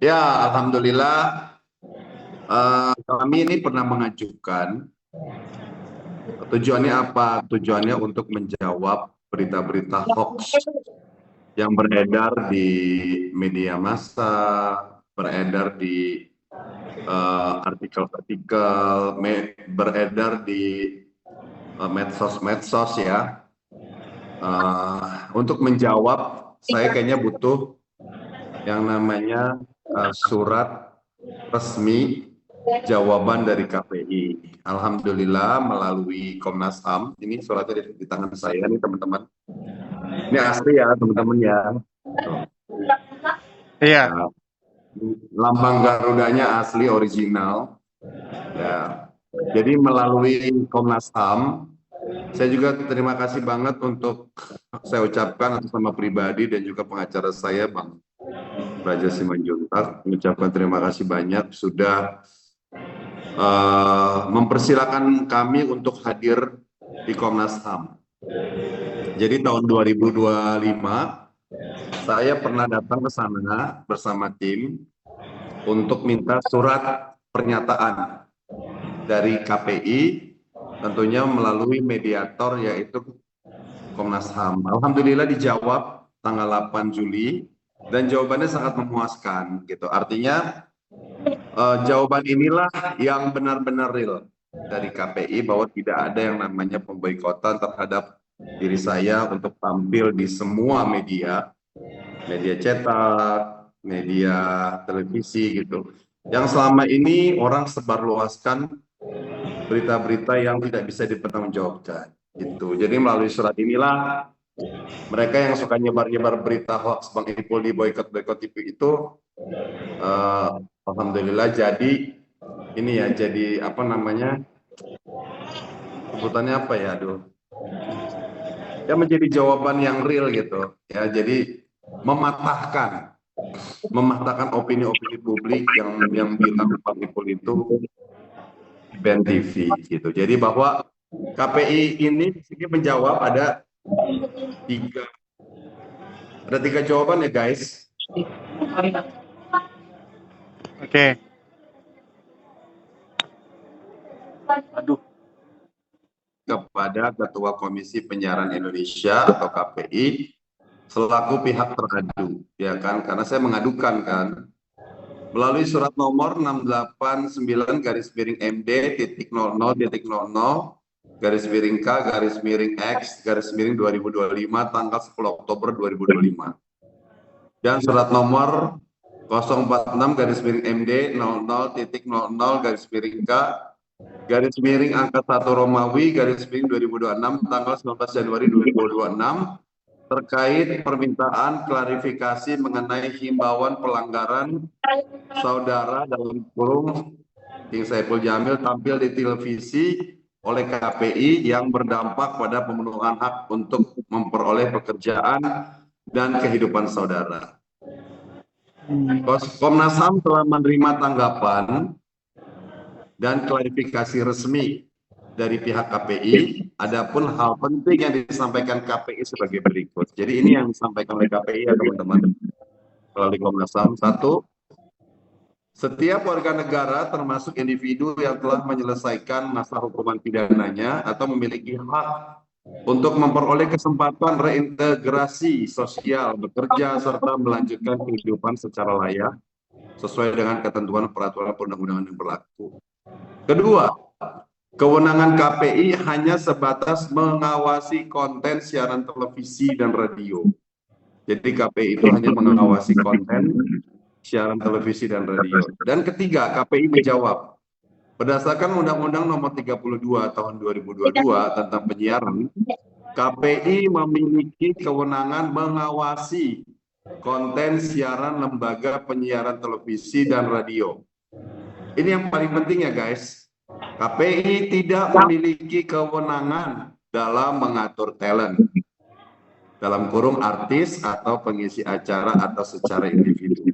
Ya, alhamdulillah kami ini pernah mengajukan. Tujuannya apa? Tujuannya untuk menjawab berita-berita hoax yang beredar di media massa, beredar di artikel-artikel, beredar di medsos-medsos ya. Untuk menjawab, saya kayaknya butuh yang namanya surat resmi jawaban dari KPI. Alhamdulillah melalui Komnas HAM, ini suratnya di tangan saya nih teman-teman. Ini asli ya teman-teman ya. Iya. Nah, lambang Garudanya asli original. Ya. Jadi melalui Komnas HAM, saya juga terima kasih banget untuk saya ucapkan atas nama pribadi dan juga pengacara saya Bang Raja Simanjuntak, mengucapkan terima kasih banyak sudah mempersilakan kami untuk hadir di Komnas HAM. Jadi tahun 2025 saya pernah datang ke sana bersama tim untuk minta surat pernyataan dari KPI, tentunya melalui mediator yaitu Komnas HAM. Alhamdulillah dijawab tanggal 8 Juli dan jawabannya sangat memuaskan gitu. Artinya jawaban inilah yang benar-benar real dari KPI bahwa tidak ada yang namanya pemboikotan terhadap diri saya untuk tampil di semua media, media cetak, media televisi gitu. Yang selama ini orang sebarluaskan berita-berita yang tidak bisa dipertanggungjawabkan gitu. Jadi melalui surat inilah mereka yang suka nyebar-nyebar berita hoax Bang Ipul di boykot TV itu alhamdulillah jadi ini ya, jadi apa namanya, sebutannya apa ya, aduh, ya menjadi jawaban yang real gitu ya. Jadi mematahkan opini-opini publik yang bilang Bang Ipul itu Ben TV gitu. Jadi bahwa KPI ini menjawab ada tiga jawaban ya guys. Oke. Aduh. Kepada Ketua Komisi Penyiaran Indonesia atau KPI selaku pihak teradu, ya kan? Karena saya mengadukan kan melalui surat nomor 689-MD-00-K-X-2025 tanggal 10 Oktober 2025 dan surat nomor 046-MD-00-K-Angka 1 Romawi-2026 tanggal 19 Januari 2026 terkait permintaan klarifikasi mengenai himbauan pelanggaran saudara dalam kurung King Saiful Jamil tampil di televisi oleh KPI yang berdampak pada pemenuhan hak untuk memperoleh pekerjaan dan kehidupan saudara. Komnas HAM telah menerima tanggapan dan klarifikasi resmi dari pihak KPI. Adapun hal penting yang disampaikan KPI sebagai berikut. Jadi ini yang disampaikan oleh KPI ya teman-teman melalui Komnas HAM. Satu, setiap warga negara termasuk individu yang telah menyelesaikan masa hukuman pidananya atau memiliki hak untuk memperoleh kesempatan reintegrasi sosial, bekerja, serta melanjutkan kehidupan secara layak sesuai dengan ketentuan peraturan perundang-undangan yang berlaku. Kedua, kewenangan KPI hanya sebatas mengawasi konten siaran televisi dan radio. Jadi KPI itu hanya mengawasi konten siaran televisi dan radio. Dan ketiga, KPI menjawab, berdasarkan Undang-Undang Nomor 32 Tahun 2022 tentang penyiaran, KPI memiliki kewenangan mengawasi konten siaran lembaga penyiaran televisi dan radio. Ini yang paling penting ya guys. KPI tidak memiliki kewenangan dalam mengatur talent, dalam kurung artis atau pengisi acara atau secara individu.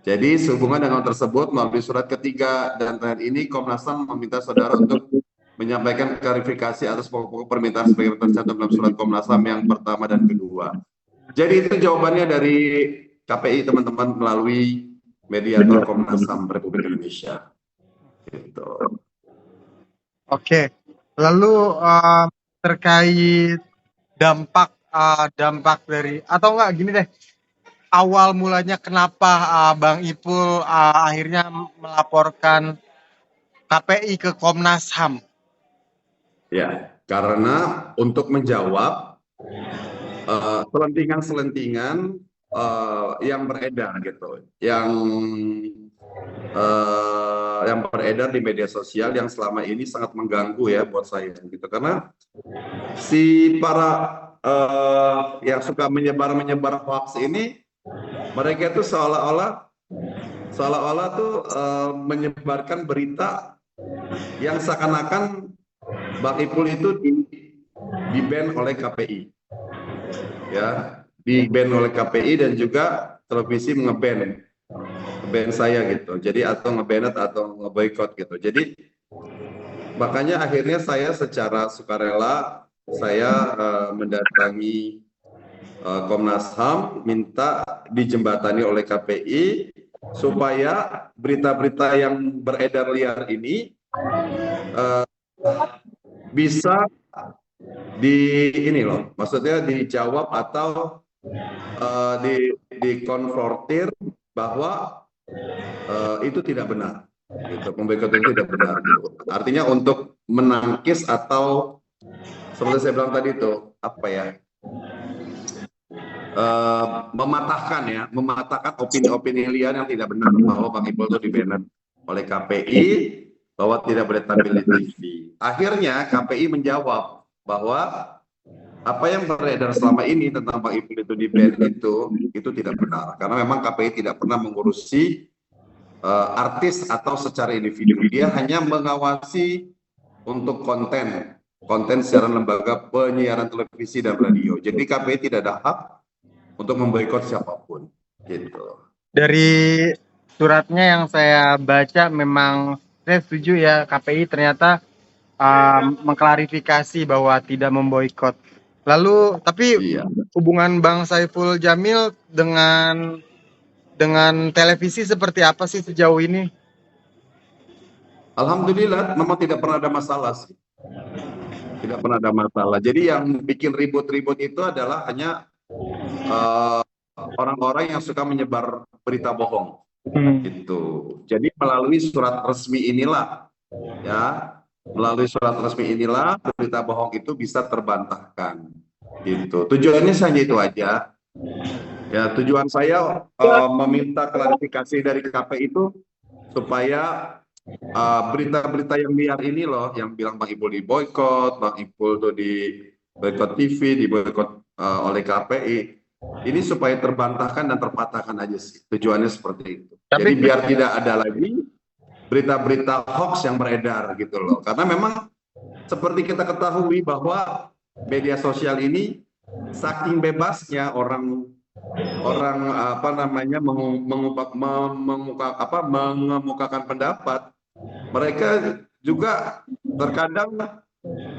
Jadi sehubungan dengan tersebut, melalui surat ketiga dan terakhir ini, Komnas HAM meminta saudara untuk menyampaikan klarifikasi atas pokok permintaan sebagai tercantum dalam surat Komnas HAM yang pertama dan kedua. Jadi itu jawabannya dari KPI teman-teman melalui mediator Komnas HAM Republik Indonesia. Gitu. Oke. Lalu terkait dampak dari atau enggak gini deh. Awal mulanya kenapa Bang Ipul akhirnya melaporkan KPI ke Komnas HAM? Ya, karena untuk menjawab selentingan-selentingan yang beredar gitu, yang beredar di media sosial yang selama ini sangat mengganggu ya buat saya gitu, karena si para yang suka menyebar hoax ini, mereka itu seolah-olah tuh menyebarkan berita yang seakan-akan Bang Ipul itu di-ban oleh KPI, ya, di-ban oleh KPI dan juga televisi nge-ban saya gitu. Jadi atau nge-ban atau nge-boycott gitu. Jadi makanya akhirnya saya secara sukarela saya mendatangi Komnas HAM, minta dijembatani oleh KPI supaya berita-berita yang beredar liar ini bisa maksudnya dijawab atau dikonfrontir bahwa itu tidak benar, gitu. Pemboikot itu tidak benar, gitu. Artinya untuk menangkis atau seperti saya bilang tadi itu apa ya, mematahkan opini-opini liar yang tidak benar bahwa Bang Ipul itu di-ban oleh KPI, bahwa tidak boleh tampil di TV. Akhirnya KPI menjawab bahwa apa yang beredar selama ini tentang Bang Ipul itu di-ban itu tidak benar, karena memang KPI tidak pernah mengurusi artis atau secara individu. Dia hanya mengawasi untuk konten secara lembaga penyiaran televisi dan radio. Jadi KPI tidak ada hak untuk memboikot siapapun, gitu. Dari suratnya yang saya baca memang saya setuju ya, KPI ternyata mengklarifikasi bahwa tidak memboikot. Lalu tapi Iya. hubungan Bang Saiful Jamil dengan televisi seperti apa sih sejauh ini? Alhamdulillah memang tidak pernah ada masalah sih. Tidak pernah ada masalah. Jadi yang bikin ribut-ribut itu adalah hanya orang-orang yang suka menyebar berita bohong. Gitu. Jadi melalui surat resmi inilah, ya, melalui surat resmi inilah berita bohong itu bisa terbantahkan. Gitu. Tujuannya hanya itu aja. Ya, tujuan saya meminta klarifikasi dari KPI itu supaya berita-berita yang liar ini loh, yang bilang Bang Ipul diboikot, Bang Ipul tuh di boikot TV, diboikot oleh KPI, ini supaya terbantahkan dan terpatahkan aja sih. Tujuannya seperti itu. Jadi biar tidak ada lagi berita-berita hoax yang beredar gitu loh. Karena memang seperti kita ketahui bahwa media sosial ini saking bebasnya orang apa namanya mengemukakan pendapat, mereka juga terkadang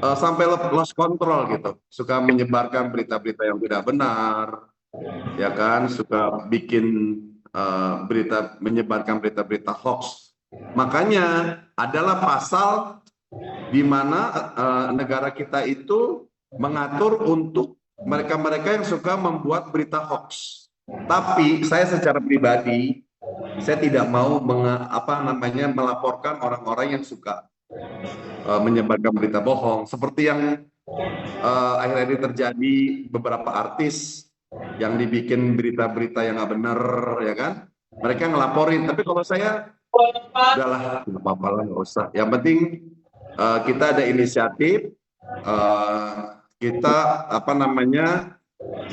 sampai lost control gitu, suka menyebarkan berita-berita yang tidak benar, ya kan, suka bikin menyebarkan berita-berita hoax. Makanya adalah pasal di mana negara kita itu mengatur untuk mereka-mereka yang suka membuat berita hoax. Tapi saya secara pribadi, saya tidak mau melaporkan orang-orang yang suka menyebarkan berita bohong. Seperti yang akhir-akhir ini terjadi, beberapa artis yang dibikin berita-berita yang nggak benar, ya kan? Mereka ngelaporin. Tapi kalau saya, udahlah, nggak apa-apa lah, nggak usah. Yang penting kita ada inisiatif, kita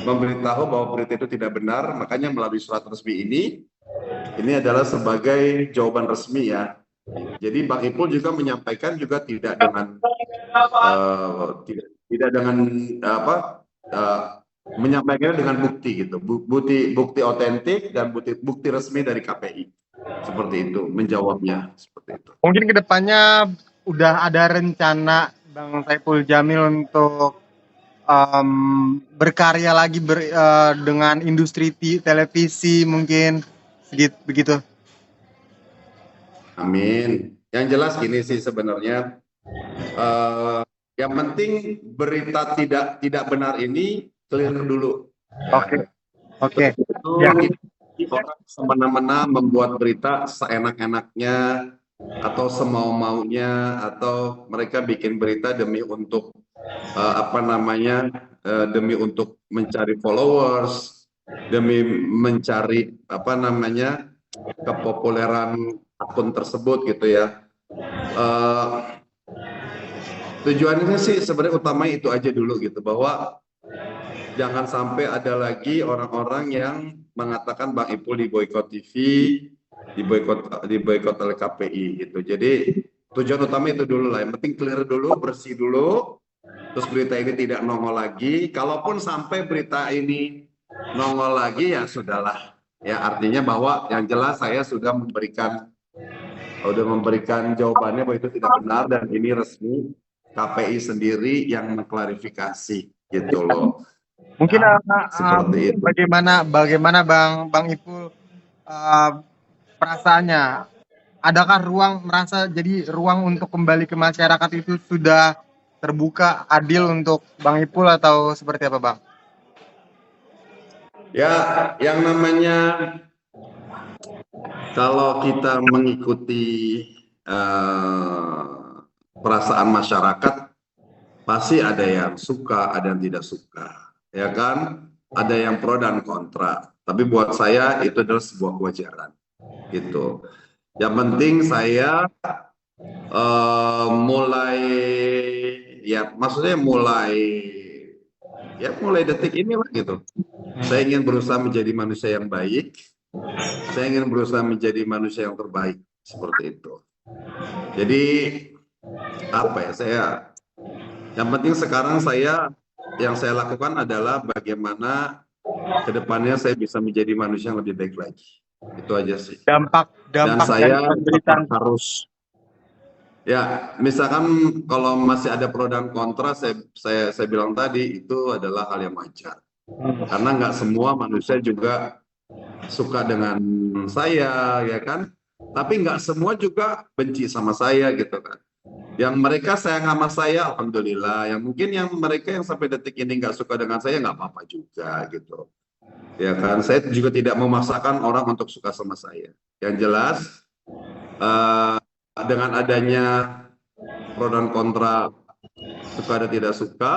memberitahu bahwa berita itu tidak benar. Makanya melalui surat resmi ini adalah sebagai jawaban resmi ya. Jadi Bang Ipul juga menyampaikan juga tidak dengan menyampaikannya dengan bukti gitu, bukti otentik dan bukti resmi dari KPI, seperti itu menjawabnya, seperti itu. Mungkin kedepannya udah ada rencana Bang Saiful Jamil untuk berkarya lagi dengan industri televisi mungkin begitu. Amin. Yang jelas gini sih sebenarnya, yang penting berita tidak benar ini clear dulu. Oke, Ya. oke. Itu Ya, orang semena-mena membuat berita seenak-enaknya atau semau-maunya, atau mereka bikin berita demi untuk demi untuk mencari followers, demi mencari kepopuleran akun tersebut gitu ya. Tujuannya sih sebenarnya utama itu aja dulu gitu, bahwa jangan sampai ada lagi orang-orang yang mengatakan Bang Ipul di boykot TV, di boykot oleh KPI gitu. Jadi tujuan utama itu dulu lah. Yang penting clear dulu, bersih dulu. Terus berita ini tidak nongol lagi. Kalaupun sampai berita ini nongol lagi, ya sudahlah. Ya artinya bahwa yang jelas saya sudah memberikan jawabannya bahwa itu tidak benar, dan ini resmi KPI sendiri yang mengklarifikasi gitu loh. mungkin Seperti itu. bagaimana Bang Ipul perasaannya? Adakah merasa jadi ruang untuk kembali ke masyarakat itu sudah terbuka, adil untuk Bang Ipul atau seperti apa, Bang? Ya, yang namanya kalau kita mengikuti perasaan masyarakat, pasti ada yang suka, ada yang tidak suka, ya kan? Ada yang pro dan kontra. Tapi buat saya itu adalah sebuah kewajaran, gitu. Yang penting saya mulai detik inilah gitu. Saya ingin berusaha menjadi manusia yang baik. Saya ingin berusaha menjadi manusia yang terbaik, seperti itu. Jadi yang penting sekarang yang saya lakukan adalah bagaimana kedepannya saya bisa menjadi manusia yang lebih baik lagi. Itu aja sih. Dampak Dan dari saya pemberitaan harus, ya misalkan kalau masih ada pro dan kontra, saya bilang tadi itu adalah hal yang wajar. Karena nggak semua manusia juga suka dengan saya, ya kan? Tapi nggak semua juga benci sama saya gitu kan. Yang mereka sayang sama saya, alhamdulillah. Yang mungkin mereka yang sampai detik ini nggak suka dengan saya, nggak apa-apa juga gitu. Ya kan, saya juga tidak memaksakan orang untuk suka sama saya. Yang jelas, dengan adanya pro dan kontra, suka dan tidak suka,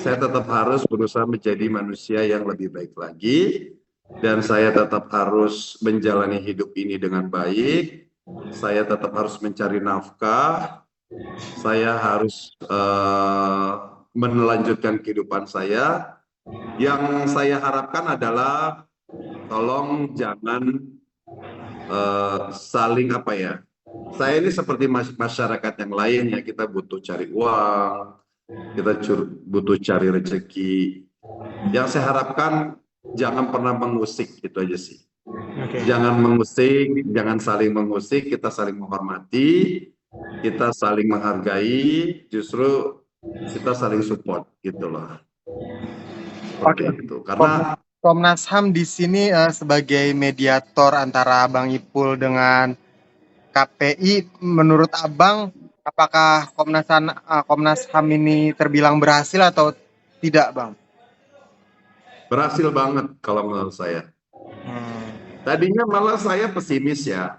saya tetap harus berusaha menjadi manusia yang lebih baik lagi, dan saya tetap harus menjalani hidup ini dengan baik. Saya tetap harus mencari nafkah. Saya harus melanjutkan kehidupan saya. Yang saya harapkan adalah tolong jangan saling saya ini seperti masyarakat yang lain ya, kita butuh cari uang, kita butuh cari rezeki. Yang saya harapkan jangan pernah mengusik, itu aja sih. Jangan mengusik, jangan saling mengusik, kita saling menghormati, kita saling menghargai, justru kita saling support gitu loh. Seperti itu. Karena Komnas HAM di sini sebagai mediator antara Bang Ipul dengan KPI, menurut Abang, apakah Komnas HAM ini terbilang berhasil atau tidak, Bang? berhasil banget kalau menurut saya. Tadinya malah saya pesimis ya.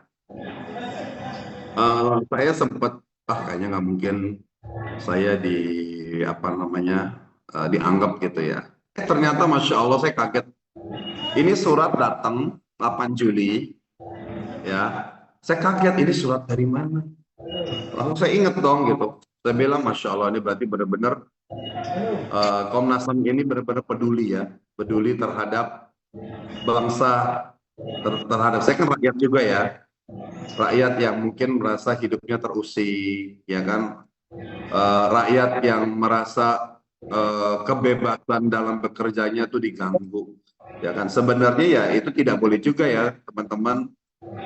Saya sempat kayaknya nggak mungkin saya dianggap gitu ya. Ternyata Masya Allah saya kaget. Ini surat datang 8 Juli, ya. Saya kaget, ini surat dari mana? Lalu saya ingat dong gitu. Saya bilang Masya Allah, ini berarti benar-benar Komnas HAM ini benar-benar peduli ya, peduli terhadap bangsa, terhadap saya kan rakyat juga ya, rakyat yang mungkin merasa hidupnya terusik, ya kan, rakyat yang merasa kebebasan dalam bekerjanya itu diganggu, ya kan. Sebenarnya ya itu tidak boleh juga ya teman-teman,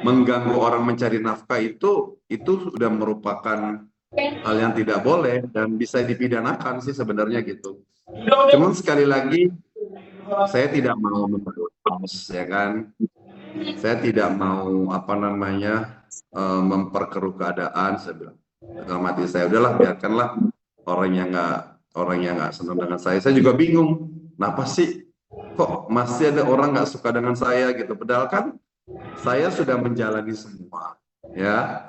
mengganggu orang mencari nafkah itu sudah merupakan hal yang tidak boleh dan bisa dipidanakan sih sebenarnya gitu. Cuman sekali lagi saya tidak mau memperluas, ya kan. Saya tidak mau memperkeruh keadaan. Saya bilang dalam hati saya, udahlah biarkanlah orang yang nggak senang dengan saya. Saya juga bingung, kenapa sih kok masih ada orang nggak suka dengan saya gitu. Padahal kan saya sudah menjalani semua, ya.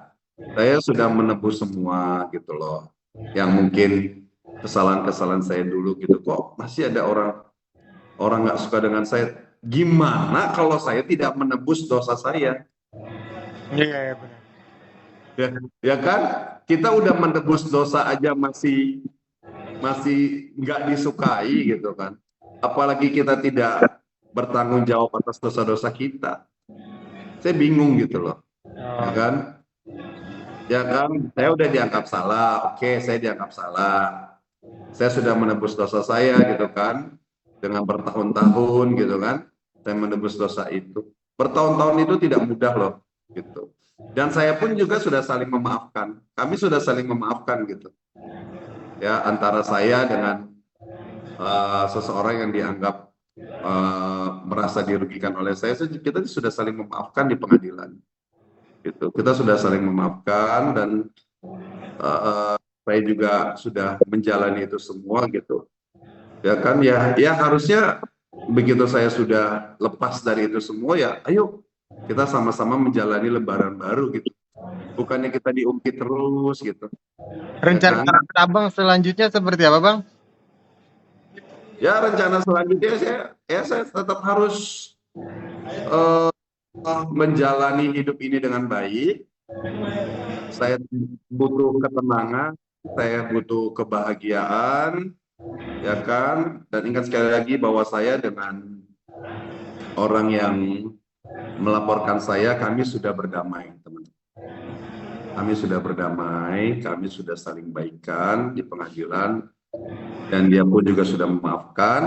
Saya sudah menebus semua gitu loh. Yang mungkin kesalahan-kesalahan saya dulu gitu, kok masih ada orang nggak suka dengan saya. Gimana kalau saya tidak menebus dosa saya? Iya, benar. Ya kan? Kita udah menebus dosa aja masih nggak disukai gitu kan. Apalagi kita tidak bertanggung jawab atas dosa-dosa kita. Saya bingung gitu loh. Ya kan? Ya kan? Saya udah dianggap salah. Oke, saya dianggap salah. Saya sudah menebus dosa saya gitu kan. Dengan bertahun-tahun gitu kan. Saya menebus dosa itu. Bertahun-tahun itu tidak mudah loh gitu. Dan saya pun juga sudah saling memaafkan. Kami sudah saling memaafkan gitu. Ya, antara saya dengan seseorang yang dianggap merasa dirugikan oleh saya, kita sudah saling memaafkan di pengadilan. Gitu. Kita sudah saling memaafkan dan saya juga sudah menjalani itu semua gitu. Ya kan, ya harusnya begitu saya sudah lepas dari itu semua, ya ayo kita sama-sama menjalani lebaran baru gitu. Bukannya kita diungkit terus gitu. Rencana Ya kan? Abang selanjutnya seperti apa, Bang? Ya rencana selanjutnya saya tetap harus menjalani hidup ini dengan baik. Saya butuh ketenangan, saya butuh kebahagiaan, ya kan? Dan ingat sekali lagi bahwa saya dengan orang yang melaporkan saya, kami sudah berdamai, teman-teman. Kami sudah berdamai, kami sudah saling baikan di pengadilan, dan dia pun juga sudah memaafkan.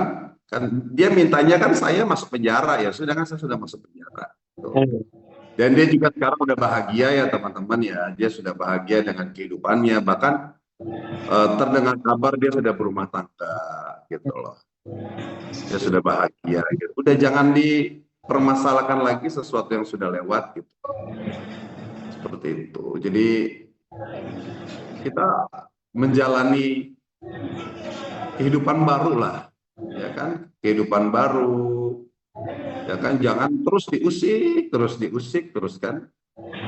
Kan dia mintanya kan saya masuk penjara, ya sudah kan saya sudah masuk penjara. Dan dia juga sekarang udah bahagia ya teman-teman ya, dia sudah bahagia dengan kehidupannya, bahkan terdengar kabar dia sudah berumah tangga gitu loh. Dia sudah bahagia gitu. Udah jangan dipermasalahkan lagi sesuatu yang sudah lewat gitu. Seperti itu. Jadi kita menjalani kehidupan baru lah, ya kan? Kehidupan baru, ya kan? Jangan terus diusik terus kan?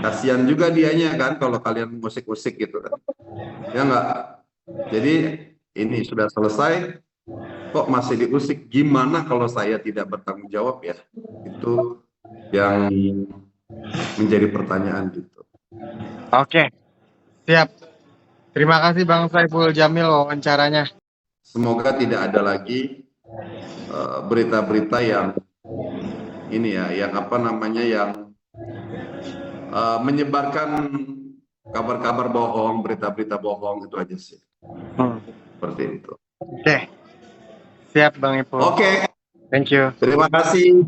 Kasihan juga dianya kan kalau kalian musik-musik gitu kan? Ya enggak? Jadi ini sudah selesai, kok masih diusik? Gimana kalau saya tidak bertanggung jawab ya? Itu yang menjadi pertanyaan gitu. Oke, siap. Terima kasih Bang Saiful Jamil wawancaranya. Semoga tidak ada lagi berita-berita yang ini ya, yang menyebarkan kabar-kabar bohong, berita-berita bohong, itu aja sih. Seperti itu. Oke, siap Bang Ipul. Oke, Thank you. terima kasih.